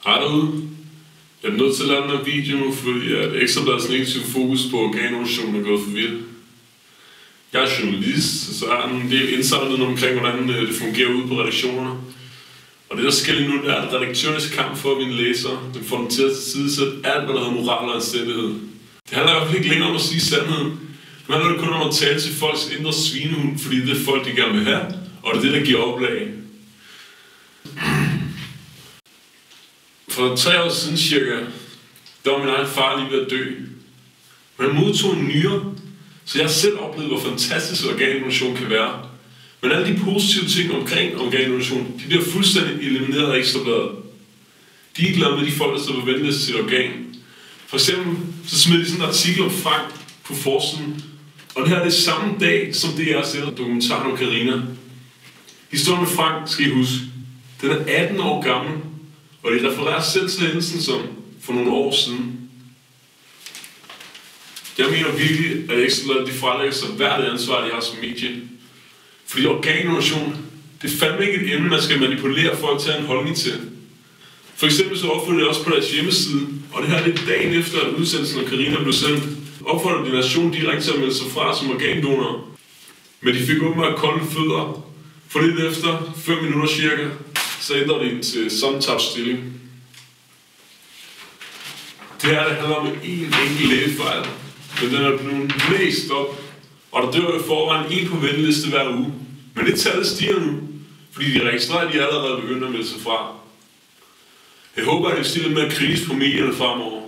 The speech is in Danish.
Hej derude. Jeg er nødt til at lave den her video nu, fordi at Ekstrabladets negative fokus på organdonation er gået for vidt. Jeg er journalist, så er der en del indsamlet omkring, hvordan det fungerer ude på redaktionerne. Og det der sker lige nu, det er, at redaktørernes kamp for at vinde læsere, den får den til at tilsidesætte alt, hvad der hedder moral og anstændighed. Det handler i hvert fald ikke længere om at sige sandheden. Det handler kun om at tale til folks indre svinehund, fordi det er folk, de gerne vil have, og det er det, der giver oplag. For 3 år siden cirka, der var min egen far lige ved at dø. Men han modtog en nyre, så jeg har selv oplevet, hvor fantastisk organdonation kan være. Men alle de positive ting omkring organdonation, de bliver fuldstændig elimineret af Ekstrabladet. De er glade med de folk, der står på venteliste til et organ. For eksempel, så smider de sådan en artikel om Frank på forsiden. Og det her er det samme dag, som DR sender dokumentaren om Karina. Historien med Frank, skal I huske, den er 18 år gammel. Og de refererer selv til hændelsen som for nogle år siden. Jeg mener virkelig, at Ekstrabladet de fralægger sig hvert det ansvar, de har som medie. Fordi organdonation, det er fandme ikke et emne, man skal manipulere folk til at have en holdning til. For eksempel så opfordrer de også på deres hjemmeside, og det her er lidt dagen efter, at udsendelsen af Karina blev sendt, opfordrer de Nation direkte til at melde sig fra som organdonor. Men de fik åbenbart kolde fødder, for lidt efter 5 minutter cirka, så ændrer de til sammentabsstilling. Det her det handler om en enkelt lægefejl, men den er blevet blæst op, og der dør i forvejen en på venteliste hver uge. Men det tallet stiger nu, fordi de registrerer, at de allerede begynder at melde sig fra. Jeg håber, at det stiller mere kritisk på medierne fremover.